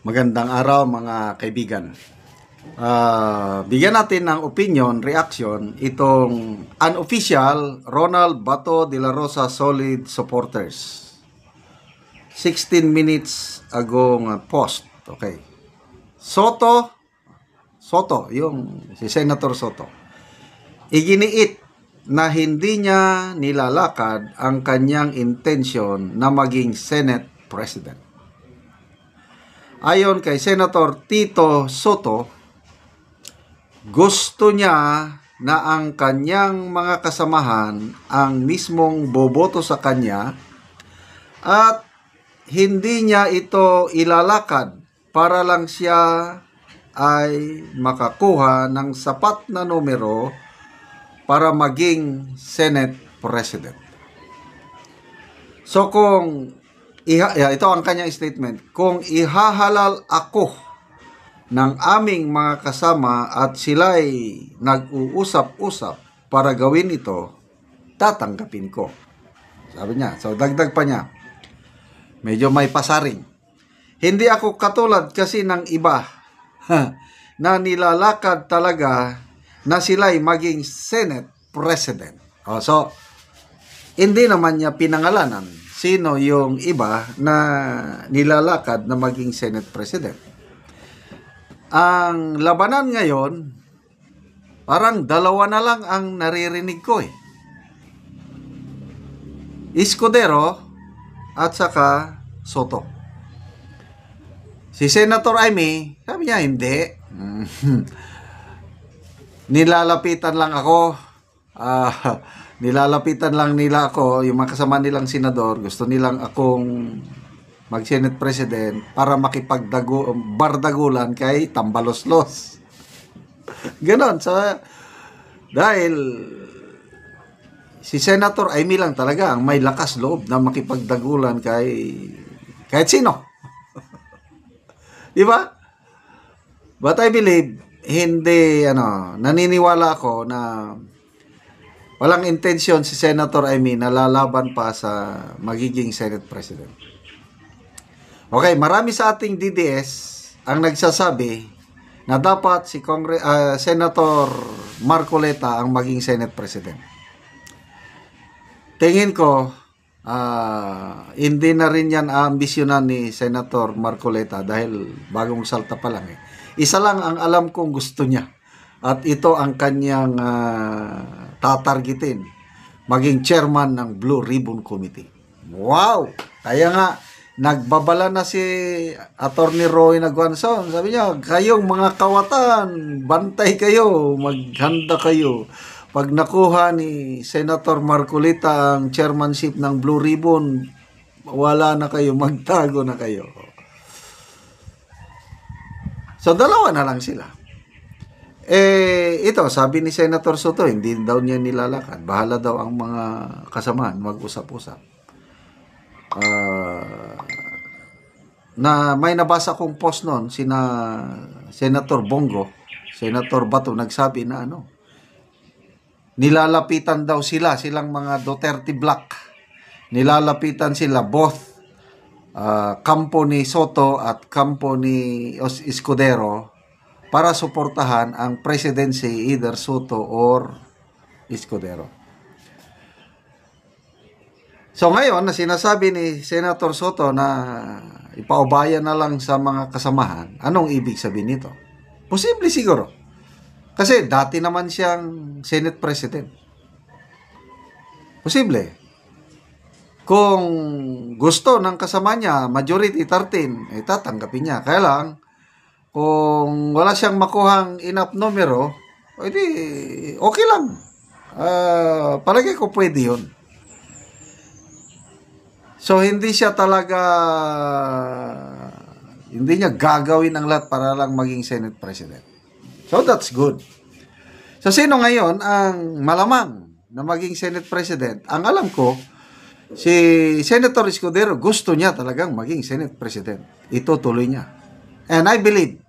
Magandang araw mga kaibigan. Bigyan natin ng opinion, reaction, itong unofficial Ronald Bato de la Rosa Solid supporters. 16 minutes agong post. Okay. Soto, yung si Senator Soto. Iginiit na hindi niya nilalakad ang kanyang intensyon na maging Senate President. Ayon kay Senator Tito Soto, gusto niya na ang kanyang mga kasamahan ang mismong boboto sa kanya at hindi niya ito ilalakad para lang siya ay makakuha ng sapat na numero para maging Senate President. So kung ito ang kanyang statement, kung ihahalal ako ng aming mga kasama at sila'y nag-uusap-usap para gawin ito, tatanggapin ko. Sabi niya. So dagdag pa niya, medyo may pasaring. Hindi ako katulad kasi ng iba na nilalakad talaga na sila'y maging Senate President. So, hindi naman niya pinangalanan sino yung iba na nilalakad na maging Senate President. Ang labanan ngayon, parang dalawa na lang ang naririnig ko eh. Escudero at saka Soto. Si Senator Amy, sabi niya hindi. Nilalapitan lang ako. Nilalapitan lang nila ako, yung mga kasama nilang senador, gusto nilang akong mag-Senate President para makipagbardagulan kay Tambaloslos. Ganon. So, dahil si Senator Amy lang talaga ang may lakas loob na makipagdagulan kahit sino. Di ba? But I believe, naniniwala ako na walang intensyon si Senator Amy na lalaban pa sa magiging Senate President. Okay, marami sa ating DDS ang nagsasabi na dapat si Senator Marcoleta ang maging Senate President. Tingin ko, hindi na rin yan ambisyonan ni Senator Marcoleta dahil bagong salta pa lang eh. Isa lang ang alam kong gusto niya. At ito ang kanyang tatargetin, maging chairman ng Blue Ribbon Committee. Wow! Kaya nga, nagbabala na si Attorney Roy Naguanzon. Sabi niya, kayong mga kawatan, bantay kayo, maghanda kayo. Pag nakuha ni Senator Marcoleta ang chairmanship ng Blue Ribbon, wala na kayo, magtago na kayo. So, dalawa na lang sila. Ito, sabi ni Senator Soto, hindi daw niya nilalakad. Bahala daw ang mga kasamahan, mag-usap-usap. Na may nabasa kong post noon, sina Senator Bongo, Senator Bato, nagsabi na nilalapitan daw silang mga Duterte Black. Nilalapitan sila both kampo ni Soto at kampo ni Escudero para suportahan ang presidency either Soto or Escudero. So ngayon, na sinasabi ni Senator Soto na ipaubaya na lang sa mga kasamahan, anong ibig sabihin nito? Posible siguro. Kasi dati naman siyang Senate President. Posible. Kung gusto ng kasama niya, majority 13, tatanggapin niya. Kaya lang, kung wala siyang makuhang enough numero, edi okay lang. Palagi ko pwede yun. So, hindi niya gagawin ang lahat para lang maging Senate President. So, that's good. So, sino ngayon ang malamang na maging Senate President? Ang alam ko, si Senator Escudero gusto niya talagang maging Senate President. Ito tuloy niya. And I believe,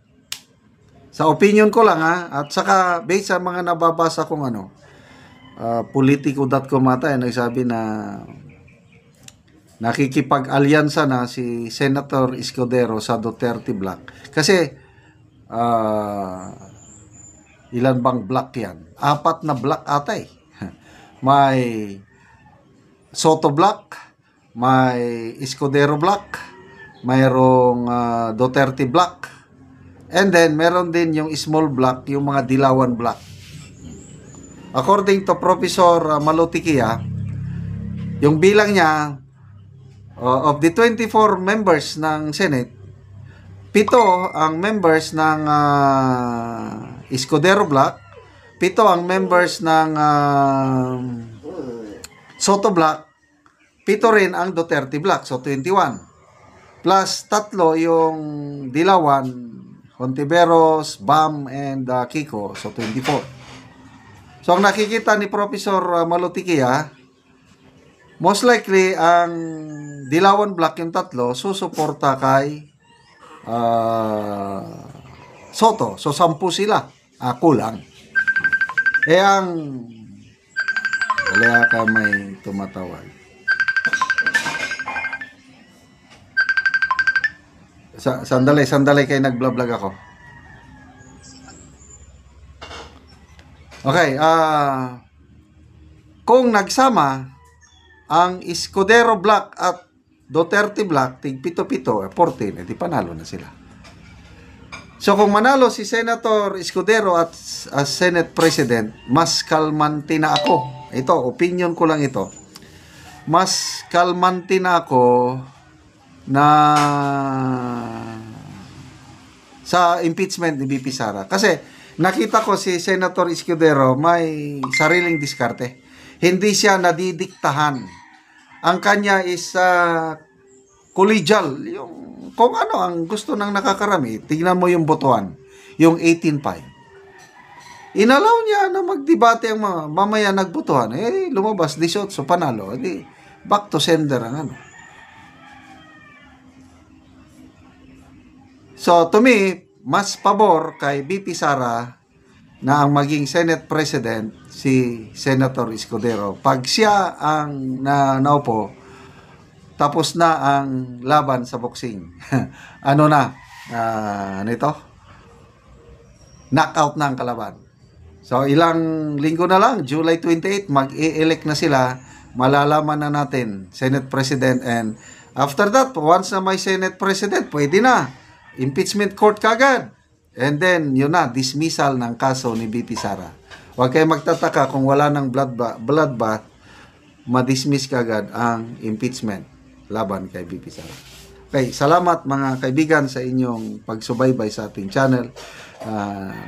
sa opinion ko lang at saka based sa mga nababasa kong politico.com ata, nagsabi na nakikipag-alyansa na si Senator Escudero sa Duterte Block. Kasi, ilan bang block yan? 4 na block ata eh. May Soto Block, may Escudero Block, mayroong Duterte Block, and then meron din yung small block, yung mga Dilawan Block. According to Professor Malutikia, yung bilang niya, of the 24 members ng Senate, 7 ang members ng Escudero Block, 7 ang members ng Soto Block, 7 rin ang Duterte Block, so 21. Plus 3 yung Dilawan, Hontiveros, Bam, and Kiko, so 24. So ang nakikita ni Professor Malutikia, most likely ang Dilawan Block yung 3 susuporta kay Soto. So 10 sila. Kulang. Ang wala ka may tumatawag. Sandali kayo nag-vlog ako. Okay, kung nagsama ang Escudero Block at Duterte Block, tig 7-7, 14, di panalo na sila. So kung manalo si Senator Escudero at as Senate President, mas kalmante na ako. Ito, opinion ko lang ito. Mas kalmante na ako na sa impeachment ni BP Sara. Kasi nakita ko si Senator Escudero may sariling diskarte. Hindi siya nadidiktahan. Ang kanya is collegial. Yung, kung ano ang gusto ng nakakarami, tignan mo yung botohan. Yung 18-5. Inalaw niya na magdebate ang mga mamaya nagbotohan. Lumabas 18, so panalo. Back to sender ang ano. So, to me, mas pabor kay BP Sara na ang maging Senate President si Senator Escudero. Pag siya ang naupo, tapos na ang laban sa boxing. Ano na? Ano ito? Knockout na ang kalaban. So, ilang linggo na lang, July 28, mag-e-elect na sila. Malalaman na natin, Senate President. And after that, once na may Senate President, pwede na. Impeachment court kagad. And then, yun na, dismissal ng kaso ni BP Sara. Huwag kayo magtataka kung wala ng bloodbath, madismiss kagad ang impeachment laban kay BP Sara. Okay, salamat mga kaibigan sa inyong pagsubaybay sa ating channel.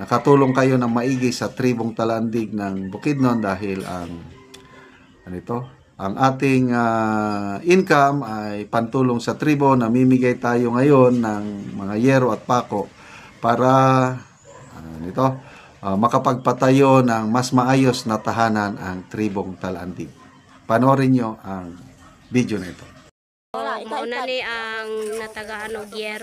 Nakatulong kayo ng maigi sa tribong Talandig ng Bukidnon dahil ang ating income ay pantulong sa tribo. Namimigay tayo ngayon ng mga yero at pako para makapagpatayo ng mas maayos na tahanan ang tribong Talandig. Panoorin nyo ang video na ito. Mauna ni ang natagaan og yero.